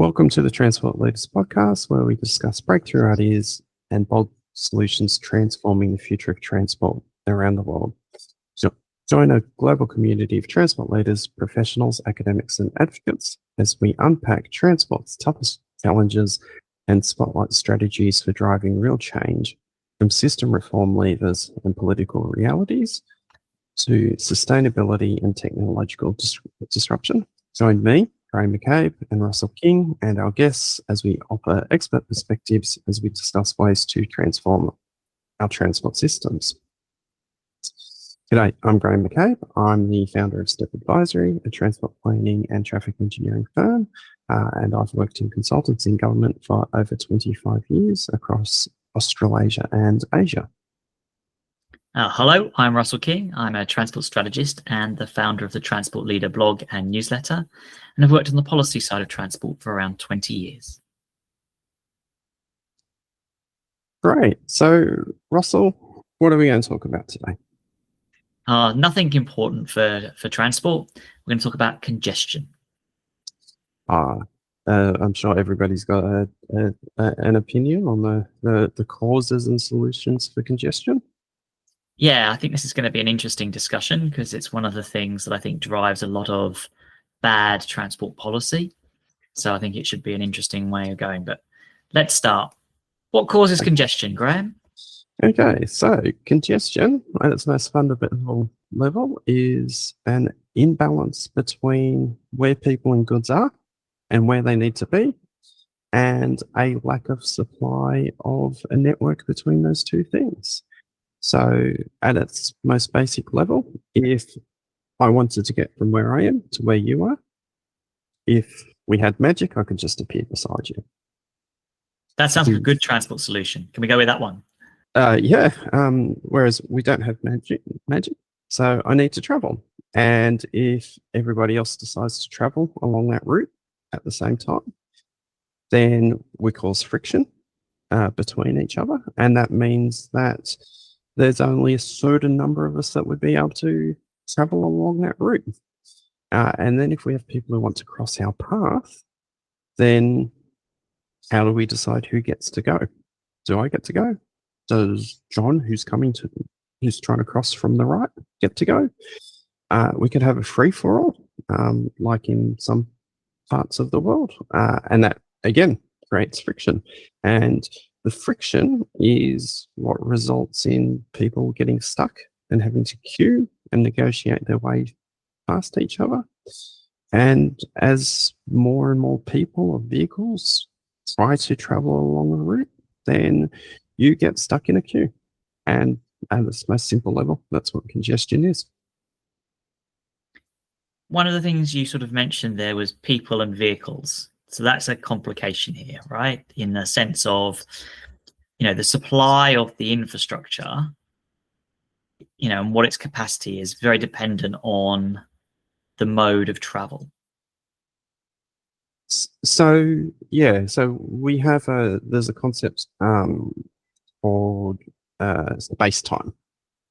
Welcome to the Transport Leaders Podcast, where we discuss breakthrough ideas and bold solutions transforming the future of transport around the world. So join a global community of transport leaders, professionals, academics, and advocates as we unpack transport's toughest challenges and spotlight strategies for driving real change, from system reform levers and political realities to sustainability and technological disruption. Join me, McCabe and Russell King, and our guests as we offer expert perspectives as we discuss ways to transform our transport systems. G'day, I'm Graham McCabe. I'm the founder of Step Advisory, a transport planning and traffic engineering firm, and I've worked in consultants in government for over 25 years across Australasia and Asia. Hello, I'm Russell King. I'm a transport strategist and the founder of the Transport Leader blog and newsletter, and I've worked on the policy side of transport for around 20 years. Great. So, Russell, what are we going to talk about today? Nothing important for transport. We're going to talk about congestion. I'm sure everybody's got an opinion on the causes and solutions for congestion. Yeah, I think this is going to be an interesting discussion because it's one of the things that I think drives a lot of bad transport policy. So I think it should be an interesting way of going. But let's start. What causes congestion, Graham? Okay, so congestion at its most fundamental level is an imbalance between where people and goods are and where they need to be, and a lack of supply of a network between those two things. So at its most basic level, if I wanted to get from where I am to where you are, if we had magic, I could just appear beside you. That sounds like a good transport solution. Can we go with that one? Yeah. Whereas we don't have magic, so I need to travel. And if everybody else decides to travel along that route at the same time, then we cause friction between each other. And that means that there's only a certain number of us that would be able to travel along that route. And then if we have people who want to cross our path, then how do we decide who gets to go? Do I get to go? Does John, who's trying to cross from the right, get to go? We could have a free-for-all, like in some parts of the world. And that, again, creates friction. And the friction is what results in people getting stuck and having to queue and negotiate their way past each other. And as more and more people or vehicles try to travel along the route, then you get stuck in a queue. And at its most simple level, that's what congestion is. One of the things you sort of mentioned there was people and vehicles. So that's a complication here, right? In the sense of, the supply of the infrastructure, and what its capacity is very dependent on the mode of travel. So, yeah, so we have there's a concept called space time.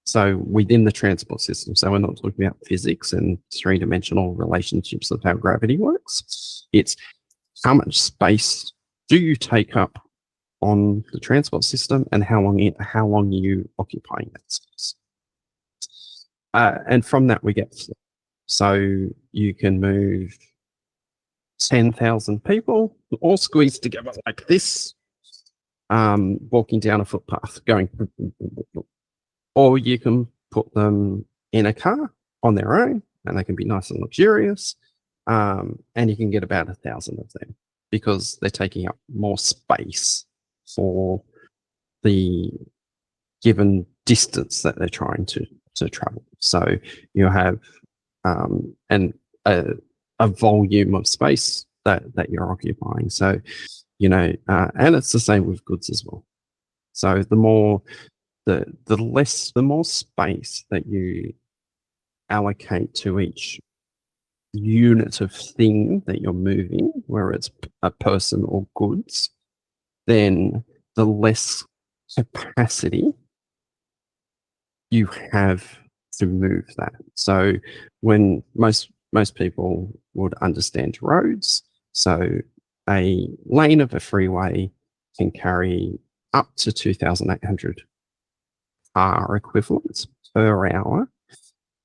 So within the transport system, so we're not talking about physics and three-dimensional relationships of how gravity works. It's how much space do you take up on the transport system, and how long are you occupying that space? And from that we get, so you can move 10,000 people all squeezed together like this, walking down a footpath going, or you can put them in a car on their own and they can be nice and luxurious, and you can get about 1,000 of them because they're taking up more space for the given distance that they're trying to travel. So you have a volume of space that you're occupying. So, and it's the same with goods as well. So the more space that you allocate to each unit of thing that you're moving, whether it's a person or goods, then the less capacity you have to move that. So when most people would understand roads, so a lane of a freeway can carry up to 2,800 car equivalents per hour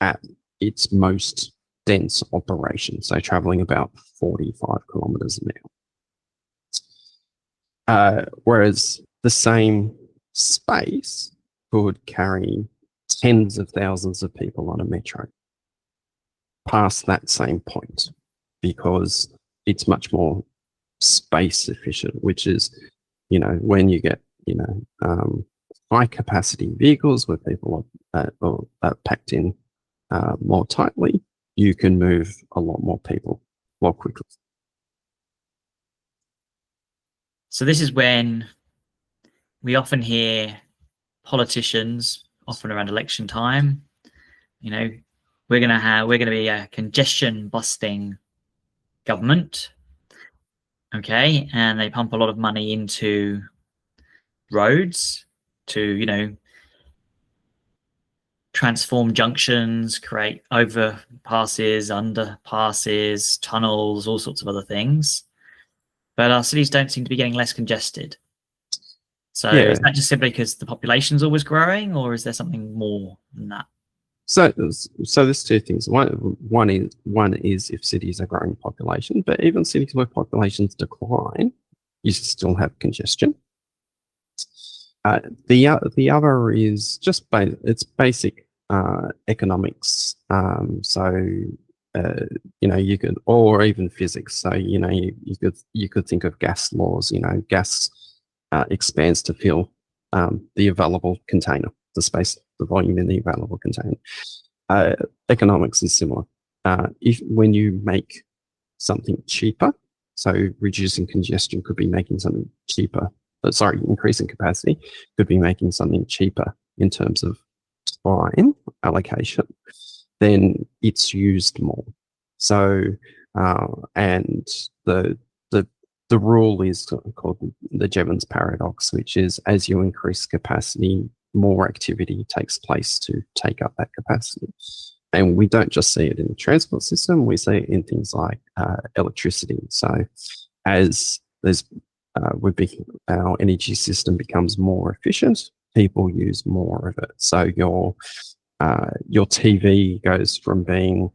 at its most dense operation, so traveling about 45 kilometers an hour. Whereas the same space could carry tens of thousands of people on a metro past that same point, because it's much more space efficient, which is, when you get, high capacity vehicles where people are packed in more tightly, you can move a lot more people more quickly. So this is when we often hear politicians, often around election time, we're going to be a congestion busting government. Okay. And they pump a lot of money into roads to, transform junctions, create overpasses, underpasses, tunnels, all sorts of other things. But our cities don't seem to be getting less congested. So is that just simply because the population's always growing, or is there something more than that? So there's two things. One is if cities are growing population, but even cities where populations decline, you still have congestion. The other is just it's basic economics. You could, or even physics. So you could think of gas laws. Gas expands to fill the available container, the space, the volume in the available container. Economics is similar. When you make something cheaper, so reducing congestion could be making something cheaper. Increasing capacity could be making something cheaper in terms of time allocation, then it's used more. So, and the rule is called the Jevons paradox, which is as you increase capacity, more activity takes place to take up that capacity. And we don't just see it in the transport system, we see it in things like electricity. So as our energy system becomes more efficient, people use more of it. So your TV goes from being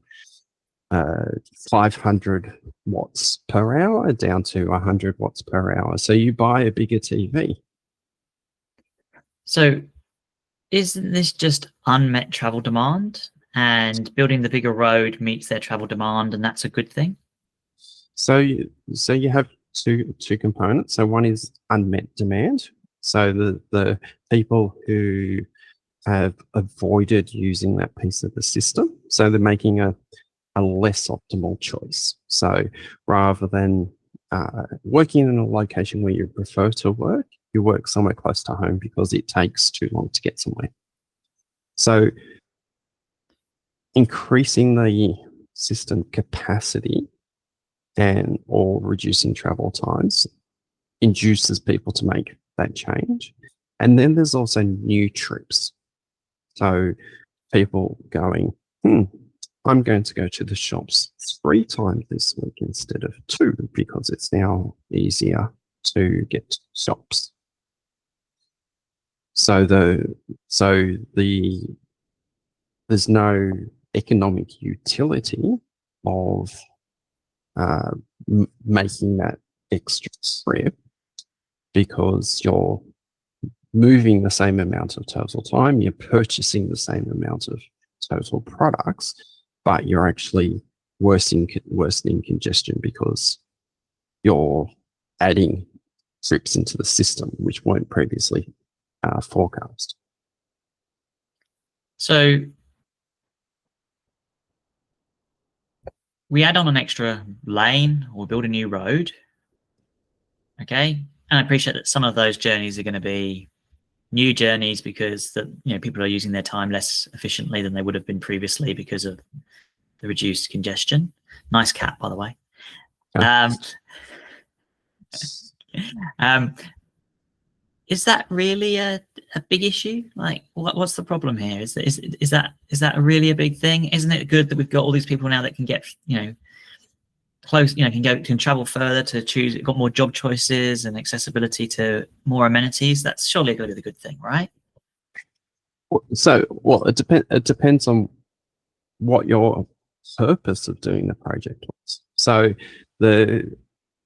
500 watts per hour down to 100 watts per hour. So you buy a bigger TV. So isn't this just unmet travel demand, and building the bigger road meets their travel demand, and that's a good thing? So you have two components. So one is unmet demand. So the people who have avoided using that piece of the system, so they're making a less optimal choice. So rather than working in a location where you prefer to work, you work somewhere close to home because it takes too long to get somewhere. So increasing the system capacity or reducing travel times induces people to make that change. And then there's also new trips. So people going, I'm going to go to the shops 3 times this week instead of 2 because it's now easier to get to shops. So there's no economic utility of making that extra trip because you're moving the same amount of total time, you're purchasing the same amount of total products, but you're actually worsening congestion because you're adding trips into the system which weren't previously forecast. So we add on an extra lane or build a new road, okay? And I appreciate that some of those journeys are going to be new journeys because people are using their time less efficiently than they would have been previously because of the reduced congestion. Nice cat, by the way. Is that really a big issue? Like, what's the problem here? Is that really a big thing? Isn't it good that we've got all these people now that can get close, can travel further to choose. It got more job choices and accessibility to more amenities. That's surely going to be the good thing, right? So, well, it depends on what your purpose of doing the project was. So, the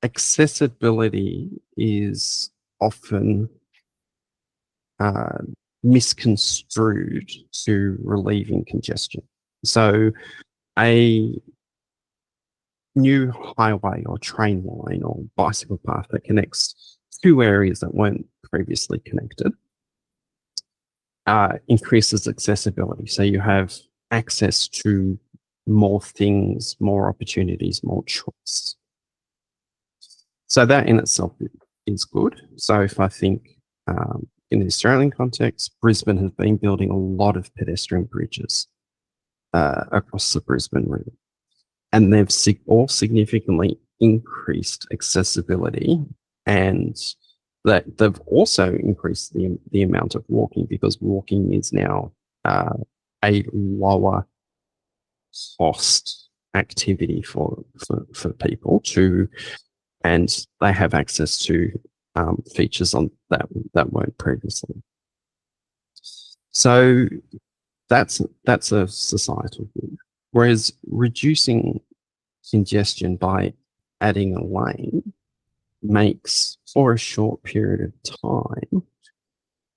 accessibility is often misconstrued to relieving congestion. So, a new highway or train line or bicycle path that connects two areas that weren't previously connected increases accessibility. So you have access to more things, more opportunities, more choice. So that in itself is good. So if I think in the Australian context, Brisbane has been building a lot of pedestrian bridges across the Brisbane River. And they've all significantly increased accessibility, and that they've also increased the amount of walking, because walking is now a lower cost activity for people to, and they have access to features on that weren't previously. So that's a societal good. Whereas reducing congestion by adding a lane makes, for a short period of time,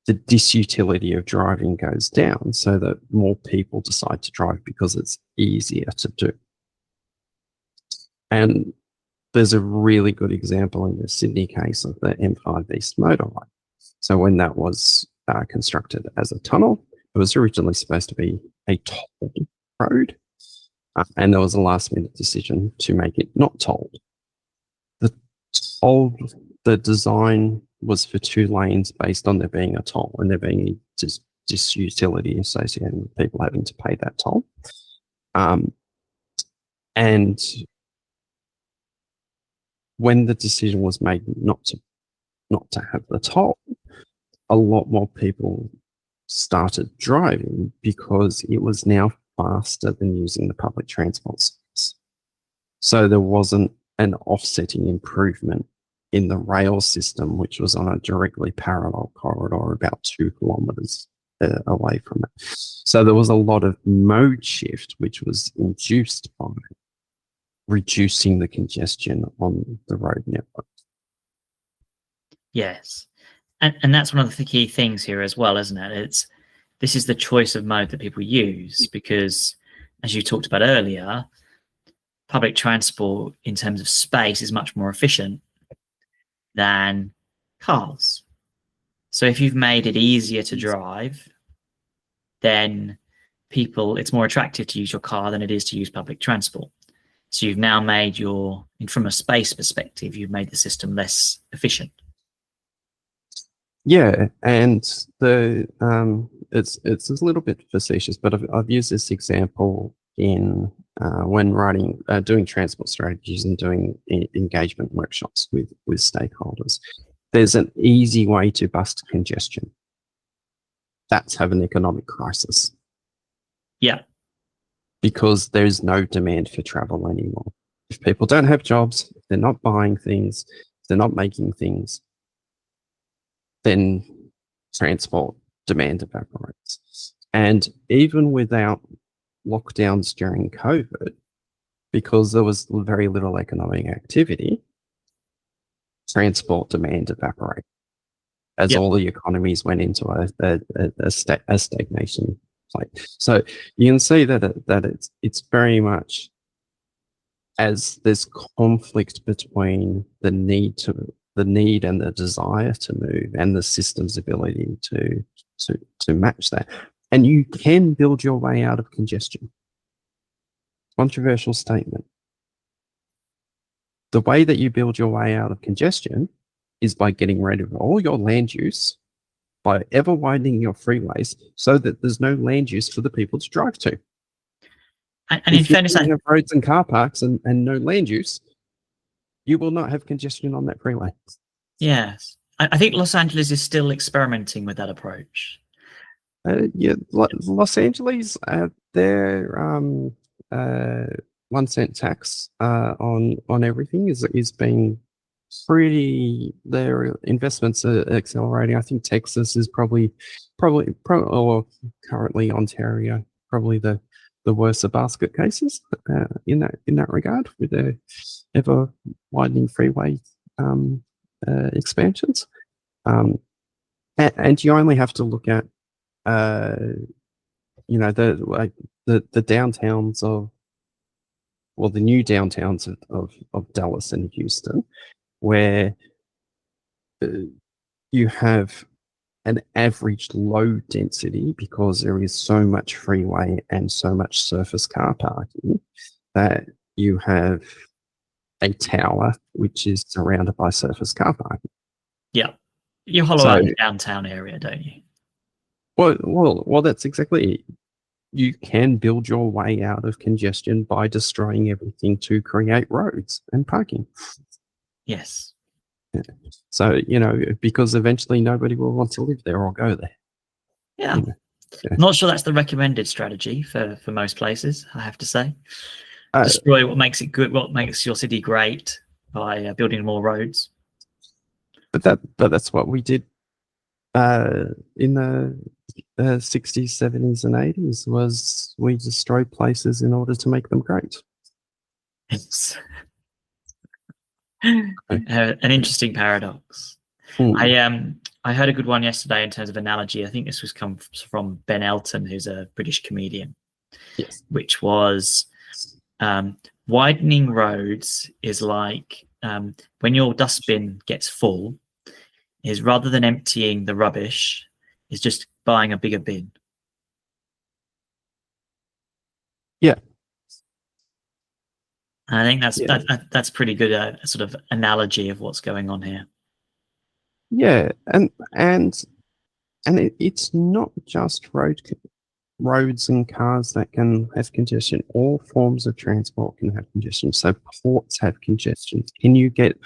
the disutility of driving goes down, so that more people decide to drive because it's easier to do. And there's a really good example in the Sydney case of the M5 East motorway. So when that was constructed as a tunnel, it was originally supposed to be a tolled road. And there was a last-minute decision to make it not tolled. The design was for 2 lanes based on there being a toll, and there being just disutility associated with people having to pay that toll. And when the decision was made not to have the toll, a lot more people started driving because it was now faster than using the public transport service. So there wasn't an offsetting improvement in the rail system, which was on a directly parallel corridor about 2 kilometres away from it. So there was a lot of mode shift, which was induced by reducing the congestion on the road network. Yes. And that's one of the key things here as well, isn't it? This is the choice of mode that people use, because, as you talked about earlier, public transport in terms of space is much more efficient than cars. So if you've made it easier to drive, then it's more attractive to use your car than it is to use public transport. So you've now made from a space perspective, you've made the system less efficient. Yeah, and it's a little bit facetious, but I've used this example in when doing transport strategies and doing engagement workshops with stakeholders. There's an easy way to bust congestion. That's have an economic crisis. Yeah. Because there's no demand for travel anymore. If people don't have jobs, if they're not buying things, if they're not making things, then transport demand evaporates. And even without lockdowns during COVID, because there was very little economic activity, transport demand evaporated as all the economies went into a stagnation plate. So you can see that it's very much, as there's conflict between the need and the desire to move, and the system's ability to match that. And you can build your way out of congestion. Controversial statement. The way that you build your way out of congestion is by getting rid of all your land use, by ever widening your freeways so that there's no land use for the people to drive to. And in fairness, you have roads and car parks and no land use, you will not have congestion on that freeway. Yes. I think Los Angeles is still experimenting with that approach. Yeah, Los Angeles, their 1 cent tax on everything is being pretty. Their investments are accelerating. I think Texas is probably or currently Ontario probably the worst of basket cases in that regard, with their ever widening freeway expansions. And you only have to look at the downtowns of, well, the new downtowns of Dallas and Houston, where you have an average low density because there is so much freeway and so much surface car parking that you have a tower which is surrounded by surface car parking. Yeah. You hollow out the downtown area, don't you? Well, that's exactly it. You can build your way out of congestion by destroying everything to create roads and parking. Yes. Yeah. So, because eventually nobody will want to live there or go there. Yeah. I'm not sure that's the recommended strategy for most places, I have to say. Destroy what makes it good, what makes your city great, by building more roads. But that's what we did in the 60s, 70s, and 80s, was we destroyed places in order to make them great. It's an interesting paradox. I heard a good one yesterday in terms of analogy. I think this was come from Ben Elton, who's a British comedian. Yes. Which was widening roads is like when your dustbin gets full, is rather than emptying the rubbish, is just buying a bigger bin. Yeah. I think that's pretty good sort of analogy of what's going on here. Yeah, and it's not just roads and cars that can have congestion. All forms of transport can have congestion. So ports have congestion. Can you get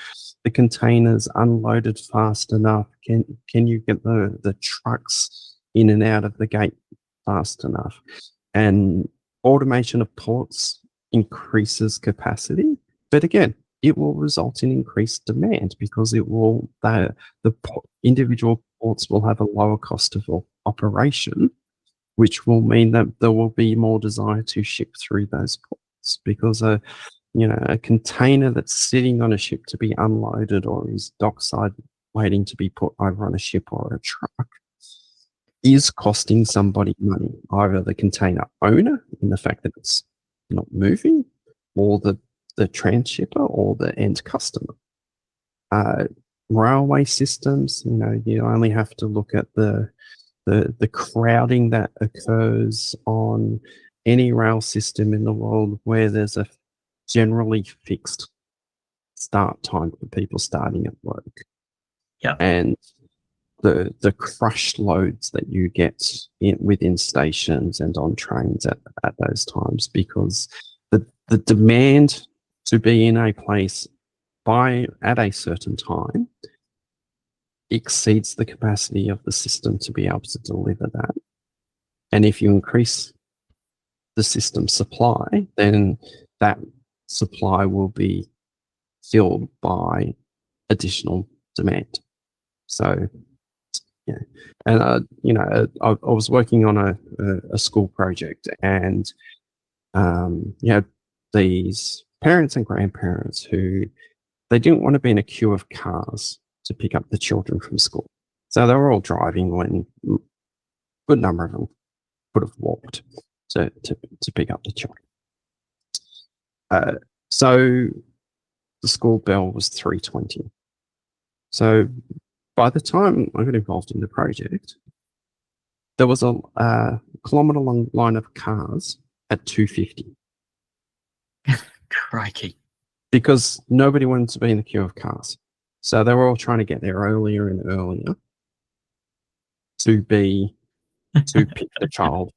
the containers unloaded fast enough? Can you get the trucks in and out of the gate fast enough? And automation of ports increases capacity, but again, it will result in increased demand because the individual ports will have a lower cost of operation, which will mean that there will be more desire to ship through those ports, because a container that's sitting on a ship to be unloaded or is dockside waiting to be put over on a ship or a truck is costing somebody money, either the container owner in the fact that it's not moving, or the transshipper, or the end customer. Railway systems, you only have to look at the crowding that occurs on any rail system in the world where there's a generally fixed start time for people starting at work. Yeah. And the crush loads that you get within stations and on trains at those times, because the demand to be in a place at a certain time exceeds the capacity of the system to be able to deliver that. And if you increase the system supply, then that supply will be filled by additional demand. So, yeah. And, I was working on a school project, and these parents and grandparents who they didn't want to be in a queue of cars to pick up the children from school. So they were all driving when a good number of them could have walked to pick up the children. So the school bell was 3:20. So by the time I got involved in the project, there was a kilometre-long line of cars at 2:50. Crikey. Because nobody wanted to be in the queue of cars. So they were all trying to get there earlier and earlier to pick the child.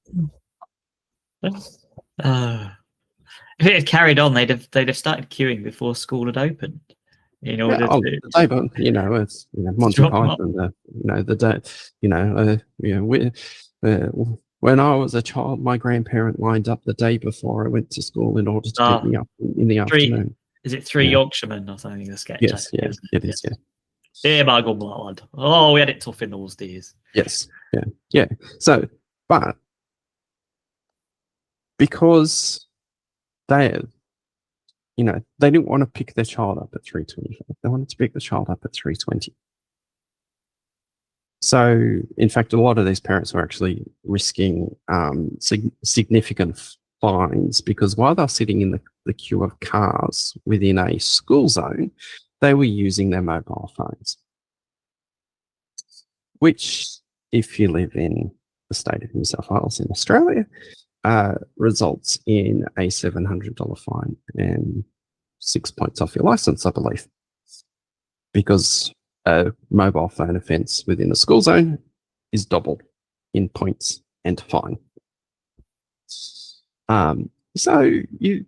If it had carried on, they'd have started queuing before school had opened. In order to, it's Monty Python. When I was a child, my grandparent lined up the day before I went to school in order to pick me up in the afternoon. Is it Three Yeah. Yorkshiremen or something? The sketch. Yes, I think, yeah, isn't it is, yeah. Dear my good lord. Oh, we had it tough in those days. Yes, yeah, yeah. So, but because they, they didn't want to pick their child up at 3:25. They wanted to pick the child up at 3:20. So, in fact, a lot of these parents were actually risking significant fines because while they're sitting in the queue of cars within a school zone, they were using their mobile phones, which, if you live in the state of New South Wales in Australia, results in a $700 fine and 6 points off your license, I believe, because a mobile phone offence within a school zone is doubled in points and fine. So you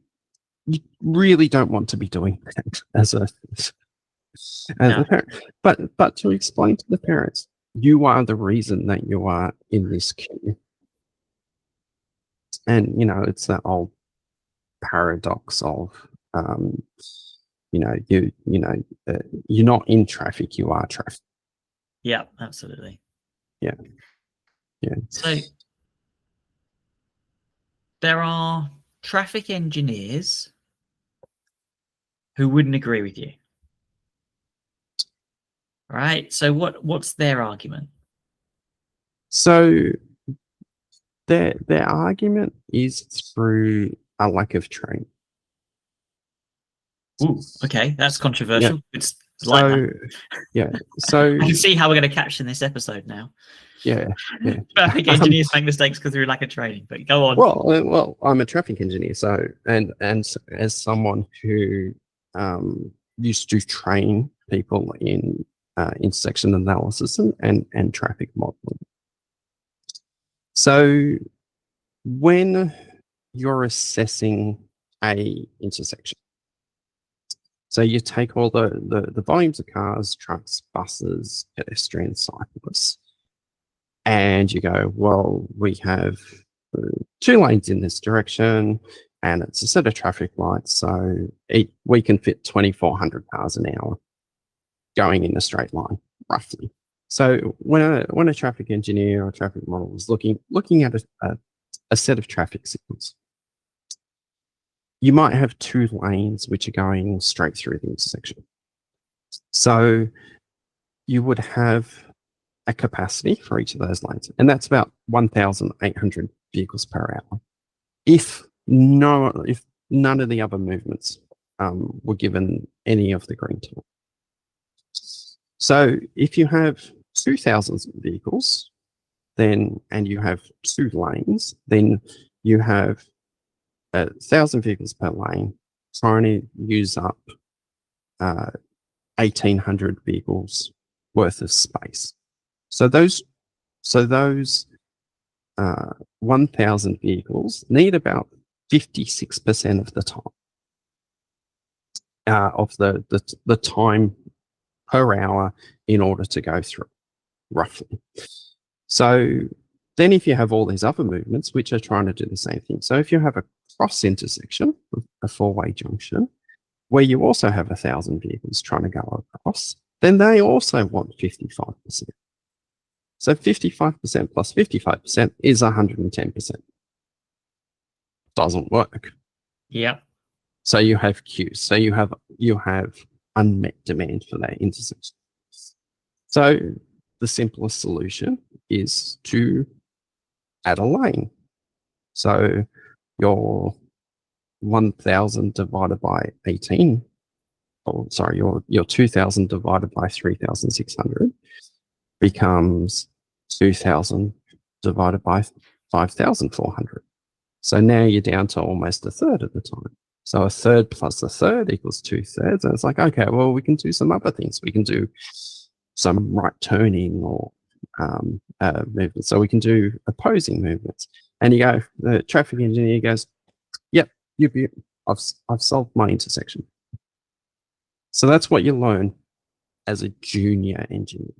really don't want to be doing that as a parent. But to explain to the parents, you are the reason that you are in this queue. And it's that old paradox of you're not in traffic, you are traffic. Yeah, absolutely. Yeah. So there are traffic engineers who wouldn't agree with you. Right? So what's their argument? So their argument is through a lack of training. Ooh, okay, that's controversial. Yeah. It's like that. Yeah. So I can see how we're going to caption this episode now. Yeah. Traffic engineers make mistakes because through lack of training. But go on. Well, I'm a traffic engineer, so and as someone who used to train people in intersection analysis and traffic modeling. So when you're assessing a intersection, so you take all the volumes of cars, trucks, buses, pedestrians, cyclists, and you go, well, we have 2 lanes in this direction, and it's a set of traffic lights, so we can fit 2,400 cars an hour going in a straight line, roughly. So when a traffic engineer or traffic model is looking at a set of traffic signals, you might have 2 lanes which are going straight through the intersection. So you would have a capacity for each of those lanes, and that's about 1,800 vehicles per hour. If none of the other movements were given any of the green time. So if you have 2,000 vehicles, and you have 2 lanes, then you have 1,000 vehicles per lane trying to use up 1,800 vehicles worth of space. So those 1,000 vehicles need about 56% of the time of the time per hour in order to go through, roughly. So then if you have all these other movements which are trying to do the same thing, so if you have a cross intersection, a 4-way junction, where you also have 1,000 vehicles trying to go across, then they also want 55%. So 55% plus 55% is 110%. Doesn't work. Yeah. So you have queues. So you have unmet demand for that intersection. So the simplest solution is to add a lane. So your 1,000 divided by 18, your 2,000 divided by 3,600 becomes 2,000 divided by 5,400. So now you're down to almost a third of the time. So a third plus a third equals 2/3. And it's like, okay, well, we can do some other things. We can do some right turning or movements. So we can do opposing movements. And the traffic engineer goes, yep, I've solved my intersection. So that's what you learn as a junior engineer.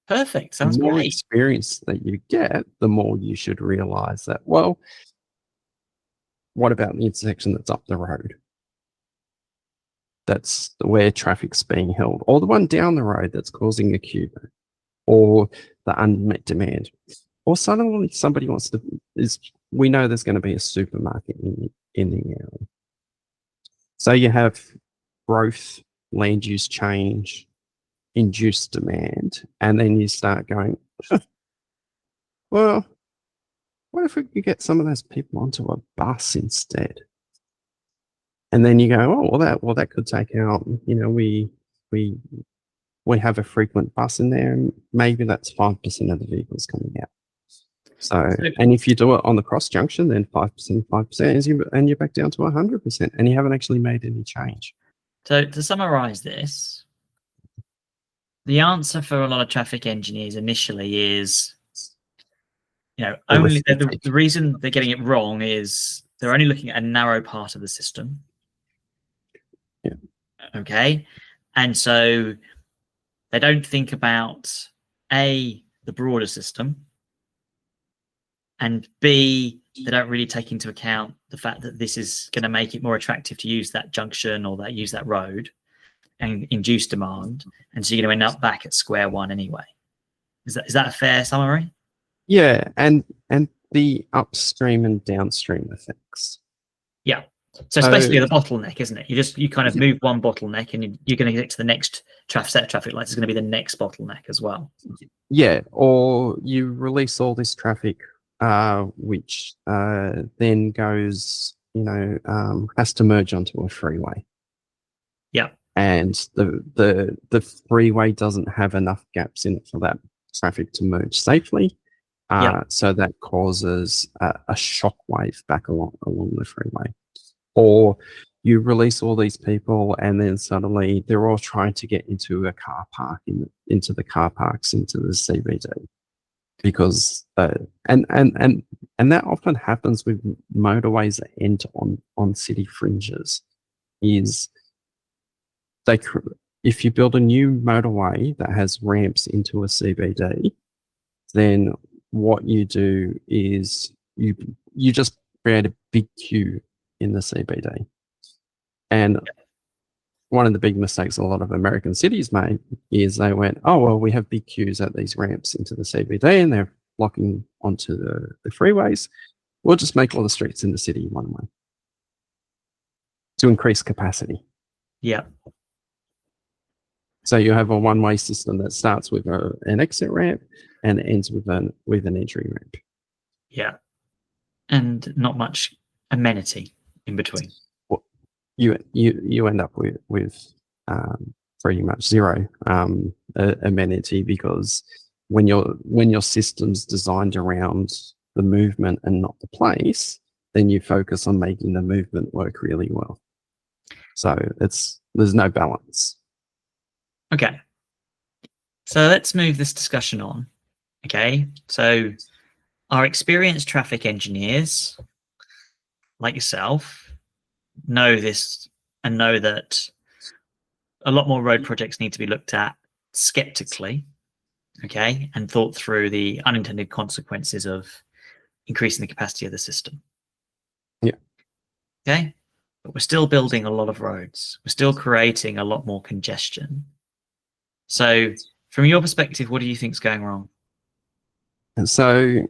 Perfect. The Sounds more great. experience that you get, the more you should realize that, well, what about the intersection that's up the road? That's where traffic's being held, or the one down the road that's causing a queue, or the unmet demand. Or suddenly somebody wants to, we know there's going to be a supermarket in the area. So you have growth, land use change, induced demand, and then you start going, well, what if we could get some of those people onto a bus instead? And then you go, oh, well, that could take out, we have a frequent bus in there, and maybe that's 5% of the vehicles coming out. So, and if you do it on the cross junction, then 5%, and you're back down to 100%, and you haven't actually made any change. So to summarize this, the answer for a lot of traffic engineers initially is, only the reason they're getting it wrong is they're only looking at a narrow part of the system. Yeah. Okay. And so they don't think about A, the broader system, and B, they don't really take into account the fact that this is going to make it more attractive to use that junction or use that road and induce demand. And so you're going to end up back at square one anyway. Is that a fair summary? Yeah, and the upstream and downstream effects. Yeah. So it's basically the bottleneck, isn't it? You kind of move one bottleneck, and you're going to get to the next set of traffic lights is going to be the next bottleneck as well. Yeah, or you release all this traffic, which then goes, has to merge onto a freeway. Yeah. And the freeway doesn't have enough gaps in it for that traffic to merge safely. So that causes a shockwave back along the freeway. Or you release all these people, and then suddenly they're all trying to get into a car park, into the car parks, into the CBD, because and that often happens with motorways that end on city fringes. Is if you build a new motorway that has ramps into a CBD, then what you do is you just create a big queue in the CBD. And one of the big mistakes a lot of American cities made is they went, oh, well, we have big queues at these ramps into the CBD, and they're blocking onto the freeways. We'll just make all the streets in the city one way to increase capacity. Yeah. So you have a one-way system that starts with an exit ramp and ends with an entry ramp. Yeah. And not much amenity in between. Well, you end up with pretty much zero amenity, because when your system's designed around the movement and not the place, then you focus on making the movement work really well. So there's no balance. Okay. So let's move this discussion on. Okay. So our experienced traffic engineers, like yourself, know this and know that a lot more road projects need to be looked at skeptically, okay, and thought through the unintended consequences of increasing the capacity of the system. Yeah. Okay. But we're still building a lot of roads. We're still creating a lot more congestion. So from your perspective, what do you think is going wrong? And so,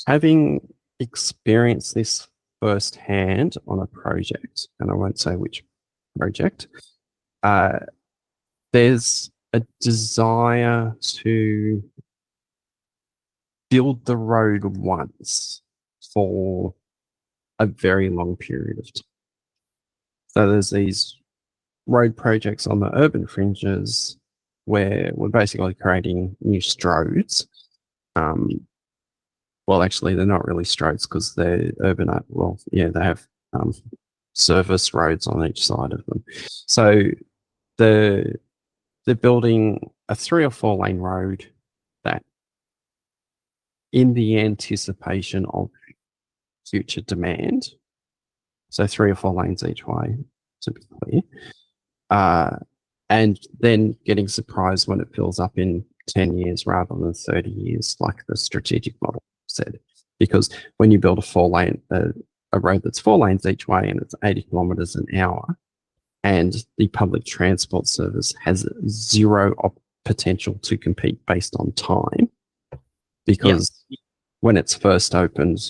having experienced this firsthand on a project, and I won't say which project, there's a desire to build the road once for a very long period of time. So there's these road projects on the urban fringes where we're basically creating new stroads. Well, actually, they're not really stroads because they're urban. Well, yeah, they have service roads on each side of them. So they're building a 3 or 4 lane road that, in the anticipation of future demand, so 3 or 4 lanes each way, to be clear, and then getting surprised when it fills up in 10 years rather than 30 years, like the strategic model said. Because when you build a road that's 4 lanes each way and it's 80 kilometers an hour, and the public transport service has zero potential to compete based on time, because when it's first opened,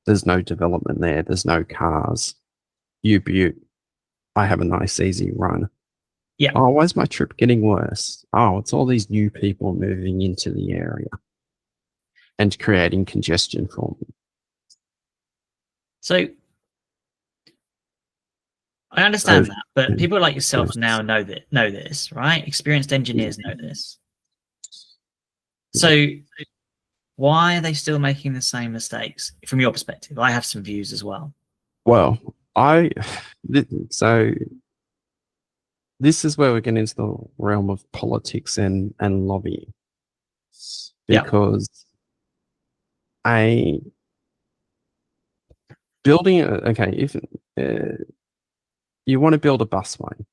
there's no development there, there's no cars. I have a nice easy run. Yeah. Oh, why is my trip getting worse? Oh, it's all these new people moving into the area and creating congestion for me. So I understand that, but people like yourself now know this, right? Experienced engineers know this. So why are they still making the same mistakes from your perspective? I have some views as well. Well, so this is where we get into the realm of politics and lobbying, because if you want to build a busway,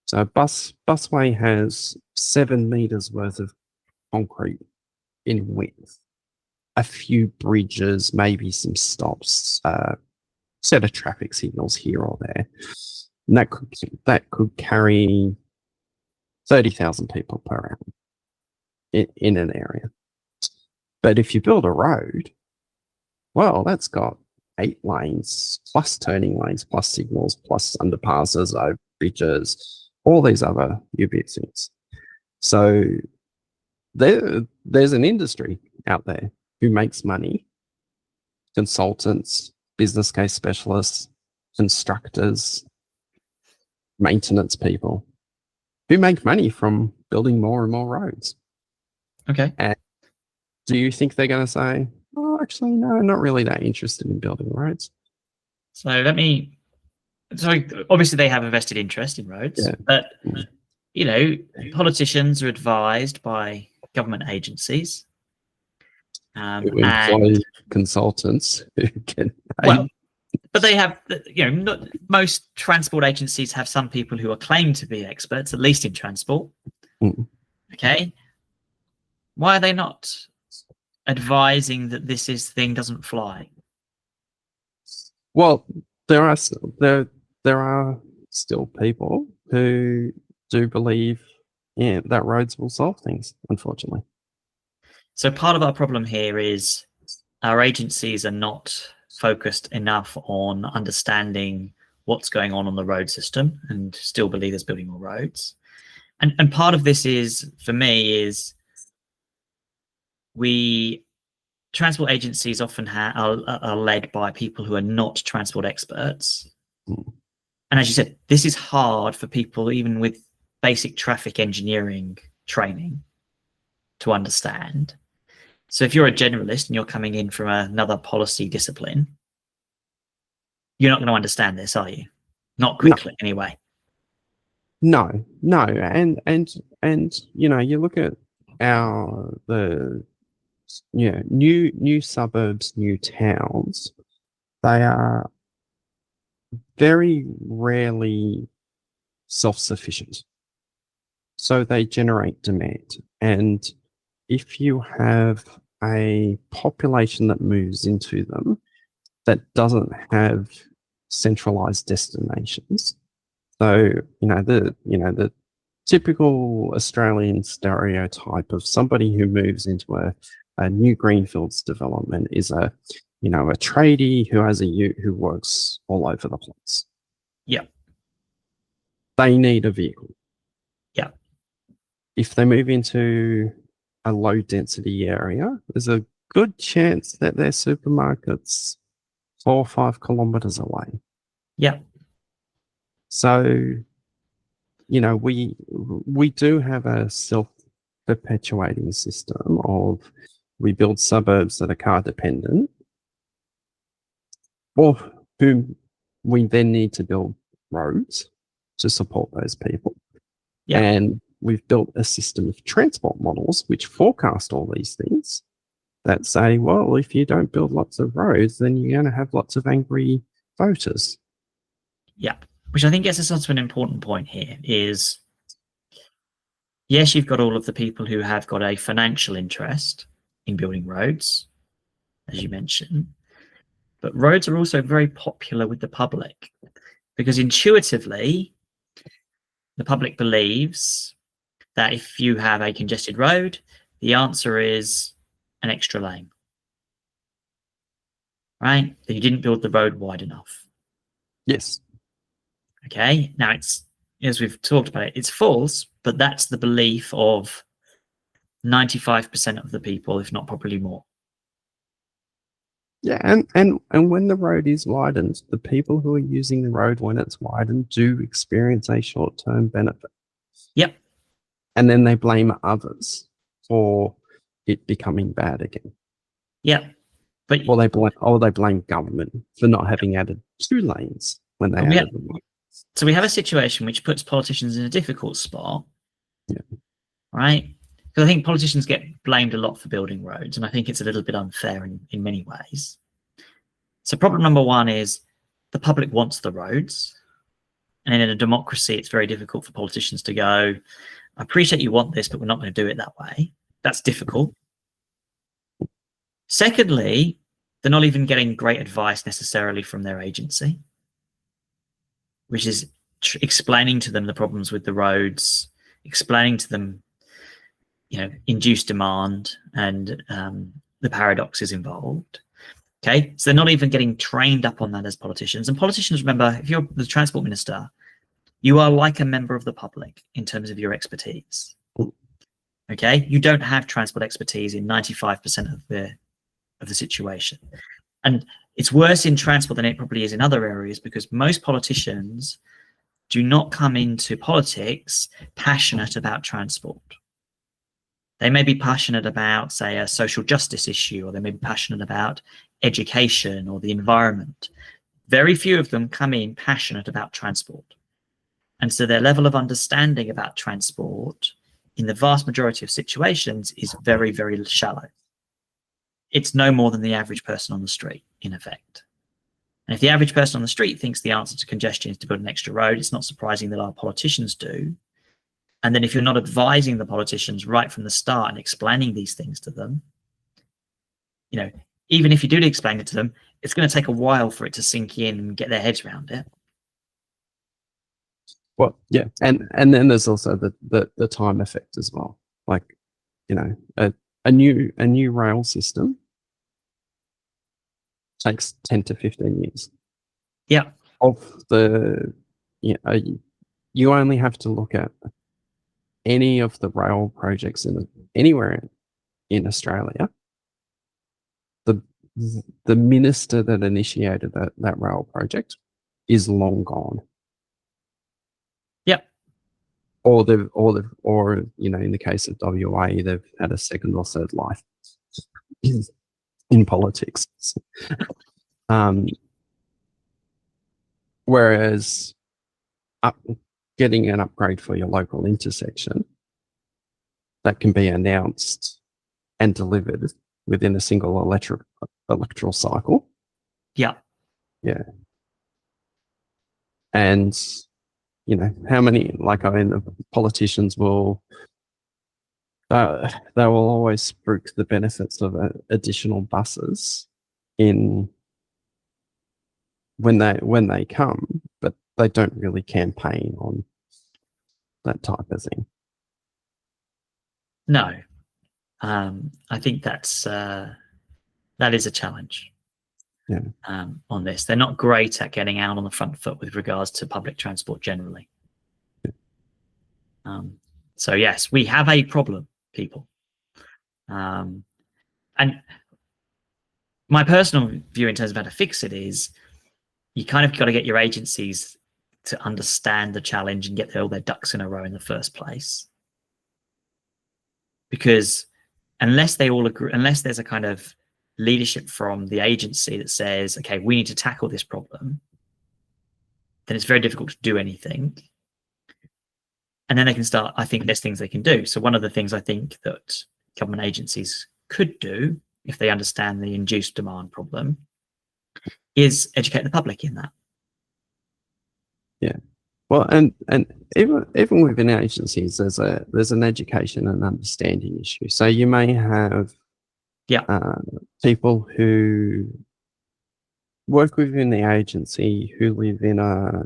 so a busway has 7 meters worth of concrete in width, a few bridges, maybe some stops, set of traffic signals here or there. And that could carry 30,000 people per hour in an area. But if you build a road, well, that's got 8 lanes, plus turning lanes, plus signals, plus underpasses, over bridges, all these other U-bit things. So there's an industry out there who makes money, consultants, business case specialists, constructors, maintenance people, who make money from building more and more roads. Okay. And do you think they're going to say, oh, actually, no, I'm not really that interested in building roads? So obviously they have a vested interest in roads, but politicians are advised by government agencies. And consultants who can but they have, not most transport agencies have some people who are claimed to be experts, at least in transport. Okay. Why are they not advising that this thing doesn't fly? Well, there are still people who do believe that roads will solve things, unfortunately. So part of our problem here is our agencies are not focused enough on understanding what's going on the road system and still believe there's building more roads. And part of this is, for me, is transport agencies often are led by people who are not transport experts. And as you said, this is hard for people even with basic traffic engineering training to understand. So if you're a generalist and you're coming in from another policy discipline, you're not going to understand this, are you? Not quickly, anyway. No. And you look at the new suburbs, new towns, they are very rarely self-sufficient. So they generate demand. And if you have a population that moves into them that doesn't have centralized destinations, so the typical Australian stereotype of somebody who moves into a new greenfields development is a tradie who has a ute who works all over the place. Yeah. They need a vehicle. Yeah. If they move into a low density area, there's a good chance that their supermarket's 4 or 5 kilometers away. Yeah. So, we do have a self-perpetuating system of we build suburbs that are car dependent, for whom we then need to build roads to support those people. Yeah. And we've built a system of transport models which forecast all these things that say, well, if you don't build lots of roads, then you're going to have lots of angry voters. Yeah. Which I think gets us onto an important point here is yes, you've got all of the people who have got a financial interest in building roads, as you mentioned, but roads are also very popular with the public because intuitively, the public believes that if you have a congested road, the answer is an extra lane, right? That you didn't build the road wide enough. Yes. Okay, now it's, as we've talked about it, it's false, but that's the belief of 95% of the people, if not probably more. Yeah, and when the road is widened, the people who are using the road when it's widened do experience a short-term benefit. Yep. And then they blame others for it becoming bad again. Yep. But they blame government for not having added 2 lanes when they added them. So we have a situation which puts politicians in a difficult spot, right? Because I think politicians get blamed a lot for building roads, and I think it's a little bit unfair in many ways. So problem number one is the public wants the roads, and in a democracy, it's very difficult for politicians to go, I appreciate you want this, but we're not going to do it that way. That's difficult. Secondly, they're not even getting great advice necessarily from their agency, which is explaining to them the problems with the roads, explaining to them, induced demand and the paradoxes involved. Okay, so they're not even getting trained up on that as politicians. And politicians, remember, if you're the transport minister, you are like a member of the public in terms of your expertise. Okay, you don't have transport expertise in 95% of the situation. And it's worse in transport than it probably is in other areas because most politicians do not come into politics passionate about transport. They may be passionate about, say, a social justice issue, or they may be passionate about education or the environment. Very few of them come in passionate about transport. And so their level of understanding about transport in the vast majority of situations is very, very shallow. It's no more than the average person on the street, in effect. And if the average person on the street thinks the answer to congestion is to build an extra road, it's not surprising that our politicians do. And then if you're not advising the politicians right from the start and explaining these things to them, even if you do explain it to them, it's going to take a while for it to sink in and get their heads around it. Well, yeah, and then there's also the time effect as well. Like, a new rail system takes 10 to 15 years. Yeah. You only have to look at any of the rail projects anywhere in Australia. The minister that initiated that rail project is long gone. Yep. Or in the case of WA, they've had a second or third life in politics. Whereas getting an upgrade for your local intersection that can be announced and delivered within a single electoral cycle. Yeah. Yeah. And, how many, the politicians will, they will always spruik the benefits of additional buses when they come, but they don't really campaign on that type of thing. No, I think that is a challenge. Yeah. On this, they're not great at getting out on the front foot with regards to public transport generally. Yeah. So yes, we have a problem, people. And my personal view in terms of how to fix it is you kind of got to get your agencies to understand the challenge and get all their ducks in a row in the first place. Because unless they all agree, unless there's a kind of leadership from the agency that says, okay, we need to tackle this problem, then it's very difficult to do anything. And then they can start, I think there's things they can do. So one of the things I think that government agencies could do, if they understand the induced demand problem, is educate the public in that. Yeah. Well, and even within agencies, there's an education and understanding issue. So you may have people who work within the agency who live in a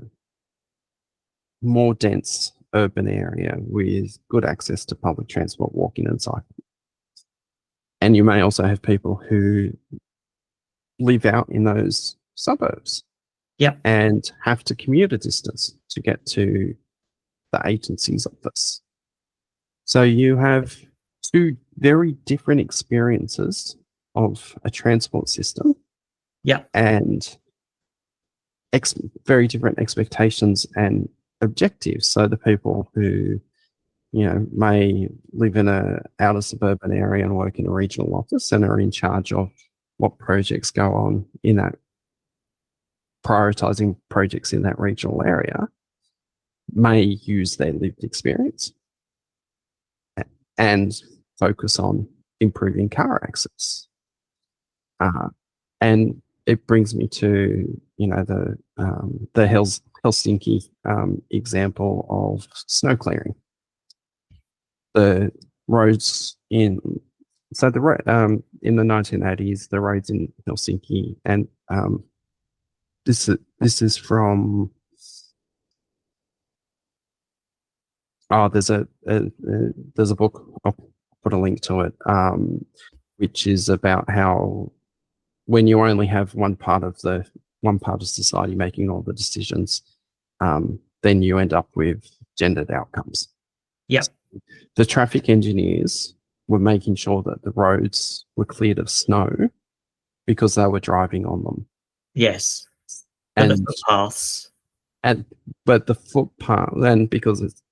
more dense urban area with good access to public transport, walking and cycling. And you may also have people who live out in those suburbs and have to commute a distance to get to the agency's office. So you have two very different experiences of a transport system. And very different expectations and objectives. So the people who, may live in a outer suburban area and work in a regional office and are in charge of what projects go on in that, prioritizing projects in that regional area, may use their lived experience and focus on improving car access. And it brings me to, the Helsinki example of snow clearing. The roads in the 1980s, the roads in Helsinki, and this is from there's a book, I'll put a link to it, which is about how when you only have one part of society making all the decisions, then you end up with gendered outcomes. The traffic engineers were making sure that the roads were cleared of snow because they were driving on them. And the footpaths. But the footpath, then because it's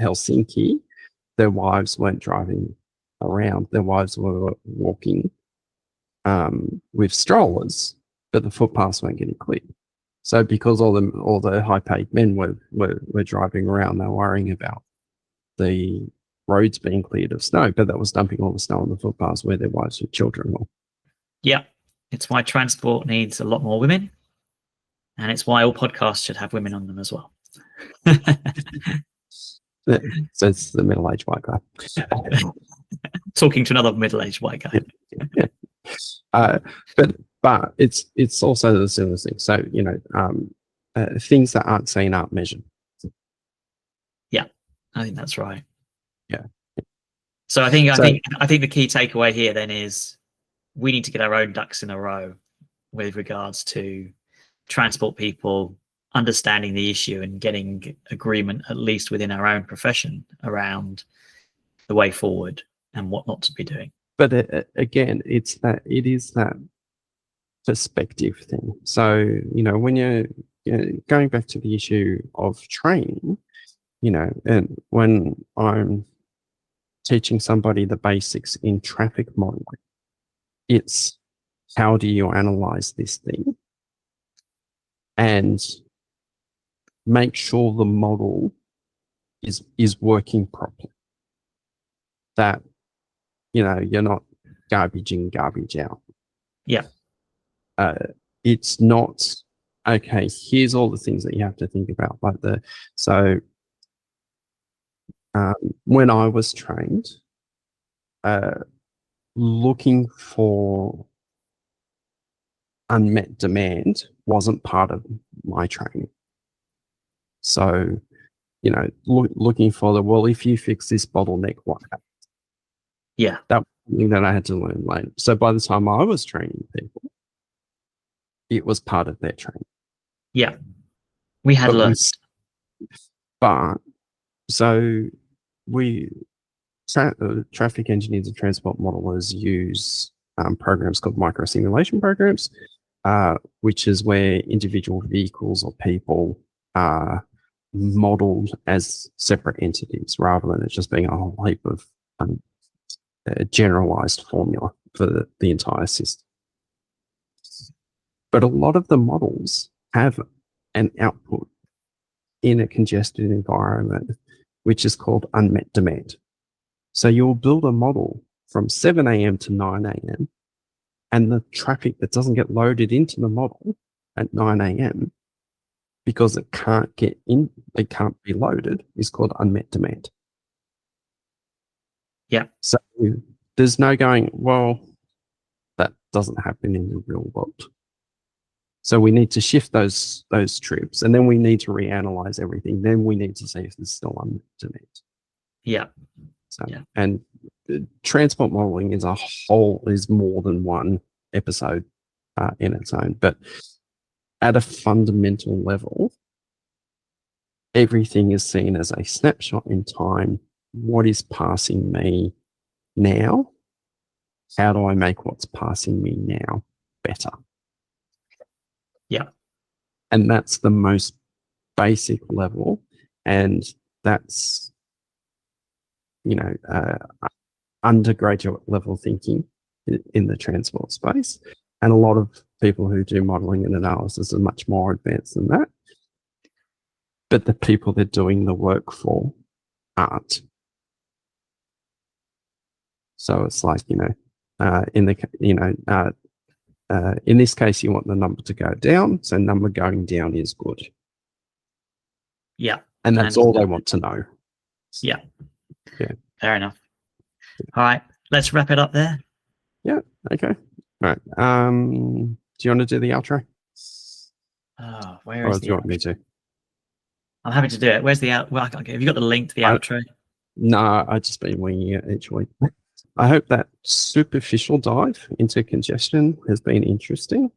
Helsinki, their wives weren't driving around. Their wives were walking with strollers, but the footpaths weren't getting cleared. So because all the high-paid men were driving around, they were worrying about the roads being cleared of snow, but that was dumping all the snow on the footpaths where their wives and children were. It's why transport needs a lot more women, and it's why all podcasts should have women on them as well. So it's the middle-aged white guy. Talking to another middle-aged white guy. But it's also the similar thing. So things that aren't seen aren't measured. I think that's right. Yeah. So I think the key takeaway here then is we need to get our own ducks in a row with regards to transport people understanding the issue and getting agreement, at least within our own profession, around the way forward and what not to be doing. But again, it is that perspective thing. So, when you're going back to the issue of training, and when I'm teaching somebody the basics in traffic modeling, it's how do you analyze this thing and make sure the model is working properly. That, you're not garbage in, garbage out. It's not, okay, here's all the things that you have to think about. When I was trained, looking for unmet demand wasn't part of my training. So, looking for if you fix this bottleneck, what happens? That was something that I had to learn later. So by the time I was training people, it was part of their training. We had learned. But so traffic engineers and transport modelers use programs called micro simulation programs, which is where individual vehicles or people are modeled as separate entities rather than it just being a whole heap of generalized formula for the entire system. But a lot of the models have an output in a congested environment, which is called unmet demand. So you'll build a model from 7 a.m. to 9 a.m. and the traffic that doesn't get loaded into the model at 9 a.m. because it can't get in, it can't be loaded, is called unmet demand. Yeah. So there's no going, well, that doesn't happen in the real world. So we need to shift those trips, and then we need to reanalyze everything. Then we need to see if there's still unmet demand. Yeah. So, Yeah. and transport modeling is more than one episode in its own. But at a fundamental level, everything is seen as a snapshot in time. What is passing me now? How do I make what's passing me now better? Yeah. And that's the most basic level. And that's, undergraduate level thinking in the transport space. And a lot of people who do modeling and analysis are much more advanced than that. But the people they're doing the work for aren't. So it's like, in this case, you want the number to go down. So number going down is good. Yeah. And that's all they want to know. Yeah. Yeah. Fair enough. All right. Let's wrap it up there. Yeah. Okay. All right. Do you want to do the outro? Oh, where Or is do you want me to? I'm happy to do it. Where's the out? Well, have you got the link to the outro? No, I've just been winging it each week. I hope that superficial dive into congestion has been interesting.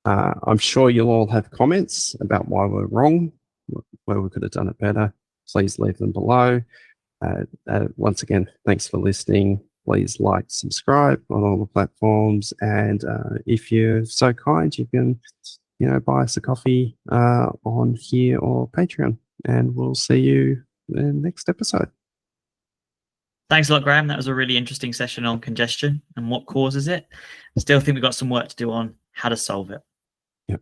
I'm sure you'll all have comments about why we're wrong, where we could have done it better. Please leave them below. Once again, thanks for listening. Please like, subscribe on all the platforms. And if you're so kind, you can, buy us a coffee on here or Patreon. And we'll see you in the next episode. Thanks a lot, Graham. That was a really interesting session on congestion and what causes it. Still think we've got some work to do on how to solve it. Yeah.